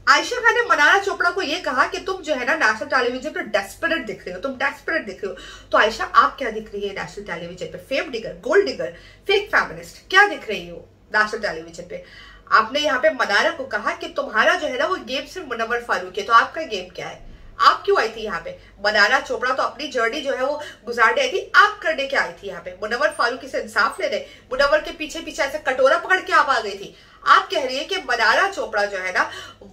आयशा खान ने मनारा चोपड़ा को ये कहा कि तुम जो है ना नेशनल टेलीविजन पे डेस्परेट दिख रहे हो, तुम डेस्परेट दिख रहे हो। तो आयशा आप क्या दिख रही है नेशनल टेलीविजन पे? Fame digger, gold digger, fake feminist, क्या दिख रही हो नेशनल टेलीविजन पे? आपने यहाँ पे मनारा को कहा कि तुम्हारा जो है ना वो गेम सिर्फ मुनव्वर फारूकी है, तो आपका गेम क्या है? आप क्यों आई थी यहाँ पे? मनारा चोपड़ा तो अपनी जर्नी जो है वो गुजारने आई थी, आप करने क्या आई थी यहाँ पे? मुनव्वर फारूकी से इंसाफ लेने, मुनव्वर के पीछे पीछे ऐसे कटोरा पकड़ के आप आ गई थी। आप कह रही है कि मनारा चोपड़ा जो है ना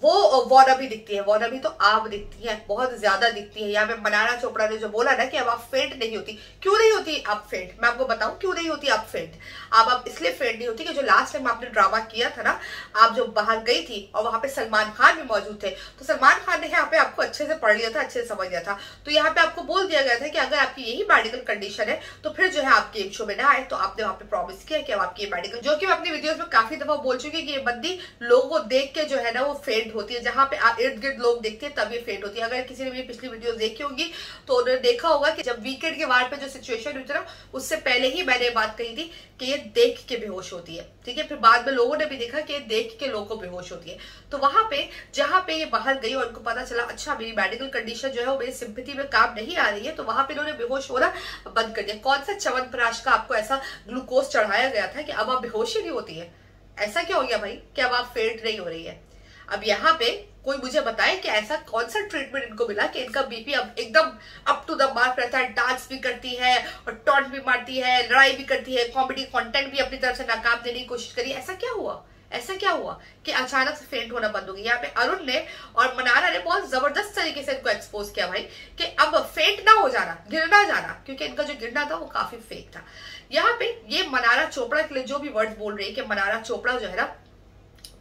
वो वॉनबी दिखती है। वॉनबी तो आप दिखती है, बहुत ज्यादा दिखती है। यहाँ पे मनारा चोपड़ा ने जो बोला ना कि अब आप फेंट नहीं होती, क्यों नहीं होती आप फेंट? मैं आपको बताऊं क्यों नहीं होती आप फेंट। आप इसलिए फेंट नहीं होती कि जो लास्ट टाइम आपने ड्रामा किया था ना, आप जो बाहर गई थी और वहां पे सलमान खान भी मौजूद थे, तो सलमान खान ने यहाँ पे आपको अच्छे से पढ़ लिया था, अच्छे से समझ लिया था। तो यहाँ पे आपको बोल दिया गया था कि अगर आपकी यही मेडिकल कंडीशन है तो फिर जो है आप गेम शो में ना आए। तो आपने वहां पे प्रॉमिस किया कि अब आपकी मेडिकल, जो कि मैं अपनी वीडियोस में काफी दफा बोल चुकी है कि ये बंदी लोगों को देख के जो है ना वो फेंट होती है, जहां पे इर्द गिर्द लोग देखते हैं तब ये फेंट होती है। अगर किसी ने मेरी पिछली वीडियो देखी होगी तो उन्होंने देखा होगा कि जब वीकेंड के वार पे जो सिचुएशन हुई थी ना, उससे पहले ही मैंने बात कही थी कि ये देख के बेहोश होती है, ठीक है। फिर बाद में लोगों ने भी देखा कि ये देख के लोगों को बेहोश होती है। तो वहां पे जहां पे ये बाहर गई और उनको पता चला अच्छा मेरी मेडिकल कंडीशन जो है वो मेरी सिंपैथी में काम नहीं आ रही है, तो वहां पे इन्होंने बेहोश होना बंद कर दिया। कौन सा च्यवनप्राश का आपको ऐसा ग्लूकोज चढ़ाया गया था कि अब आप बेहोश ही नहीं होती है? ऐसा क्या हो गया भाई कि अब आप फेंट नहीं हो रही है? अब यहाँ पे कोई मुझे बताए कि ऐसा कौन सा ट्रीटमेंट इनको मिला कि इनका बीपी अब एकदम अप टू द मार्क रहता है, डांस भी करती है और टॉन्ट भी मारती है, लड़ाई भी करती है, कॉमेडी कंटेंट भी अपनी तरफ से नाकाम देने की कोशिश करी। ऐसा क्या हुआ? ऐसा क्या हुआ कि अचानक से फेंट होना बंद हो गई? यहाँ पे अरुण ने और मनारा ने बहुत जबरदस्त तरीके से इनको एक्सपोज किया भाई कि अब फेंट ना हो जाना, गिर ना जाना, क्योंकि इनका जो गिरना था वो काफी फेक था। यहाँ पे ये मनारा चोपड़ा के लिए जो भी वर्ड्स बोल रही है कि मनारा चोपड़ा जो है ना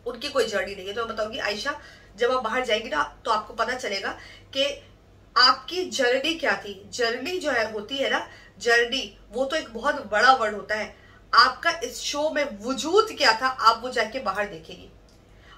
उनकी कोई जर्नी नहीं है, तो मैं बताऊंगी आयशा जब आप बाहर जाएंगी ना तो आपको पता चलेगा कि आपकी जर्नी क्या थी। जर्नी जो है होती है ना, जर्नी वो तो एक बहुत बड़ा वर्ड होता है। आपका इस शो में वजूद क्या था आप वो जाके बाहर देखेगी।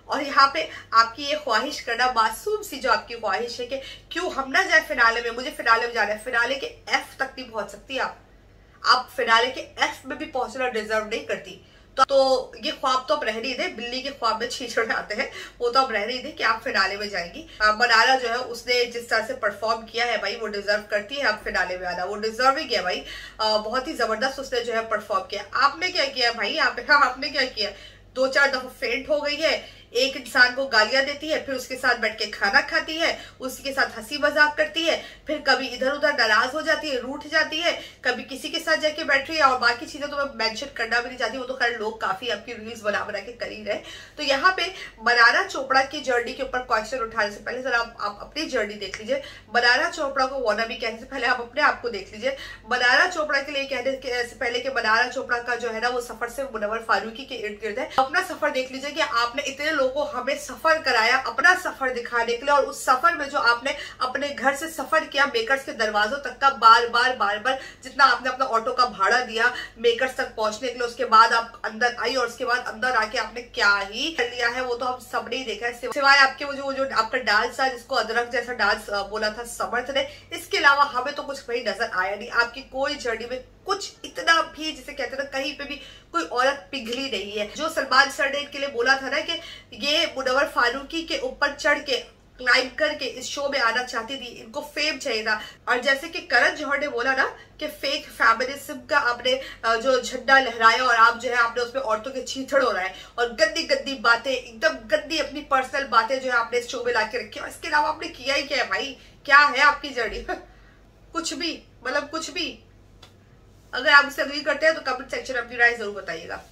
और यहाँ पे आपकी ये ख्वाहिश करना, मासूम सी जो आपकी ख्वाहिश है कि क्यों हम ना जाए फिनाले में, मुझे फिनाले में जाना है, फिनाले के एफ तक नहीं पहुंच सकती आप फिनाले के एफ में भी पहुंचना डिजर्व नहीं करती। तो ये ख्वाब तो अब रह नहीं दे, बिल्ली के ख्वाब में छींचड़ आते हैं, वो तो अब रह नहीं दे कि आप फिनाले में जाएंगी। मनारा जो है उसने जिस तरह से परफॉर्म किया है भाई वो डिजर्व करती है अब फिनाले में आना, वो डिजर्व ही किया भाई। बहुत ही जबरदस्त उसने जो है परफॉर्म किया। आपने क्या किया भाई? आपने क्या किया? 2-4 दफा फेंट हो गई है, एक इंसान को गालियां देती है, फिर उसके साथ बैठ के खाना खाती है, उसके साथ हंसी मजाक करती है, फिर कभी इधर उधर नाराज हो जाती है, रूठ जाती है, कभी किसी के साथ जाके बैठ रही है, और बाकी चीजें तो मैं मेंशन करना भी नहीं चाहती, वो तो खैर लोग काफी आपकी रील्स बना बना के कर ही रहे। तो यहाँ पे मनारा चोपड़ा की जर्नी के ऊपर क्वेश्चन उठाने से पहले जरा आप अपनी जर्नी देख लीजिए। मनारा चोपड़ा को वानबी कहने से पहले आप अपने आप को देख लीजिए। मनारा चोपड़ा के लिए कहने से पहले कि मनारा चोपड़ा का जो है ना वो सफर से मुनव्वर फारूकी के इर्द गिर्द है। अपना सफर देख लीजिए कि आपने इतने लोगों को हमें सफर कराया अपना सफर दिखाने के लिए, और उस सफर में जो आपने अपने घर से सफर किया मेकर्स के दरवाजों तक का, बार बार जितना आपने अपना ऑटो का भाड़ा दिया मेकर्स तक पहुंचने के लिए, उसके बाद आप अंदर आई और उसके बाद अंदर आके आपने क्या ही कर लिया है वो तो हम सब ने ही देखा है, सिवाय आपके वो जो आपका डांस था जिसको अदरक जैसा डांस बोला था समर्थ ने। इसके अलावा हमें तो कुछ भाई नजर आया नहीं। आपकी कोई जर्नी में कुछ इतना भी, जिसे कहते हैं कहीं पे भी कोई औरत पिघली नहीं है। जो सलमान सर ने इनके लिए बोला था ना कि ये मुनव्वर फारूकी के ऊपर चढ़ के क्लाइम करके इस शो में आना चाहती थी, इनको फेम चाहिए था। और जैसे कि करण जौहर ने बोला ना कि फेक फेमिनिज्म का आपने जो झंडा लहराया और आप जो है आपने उसमें औरतों के छींछड़ हो रहा है और गंदी गंदी बातें, एकदम गंदी अपनी पर्सनल बातें जो है आपने इस शो में लाके रखी, और इसके अलावा आपने किया ही क्या है भाई? क्या है आपकी जर्नी? कुछ भी, मतलब कुछ भी। अगर आप इससे अग्री करते हैं तो कमेंट सेक्शन में अपनी राय जरूर बताइएगा।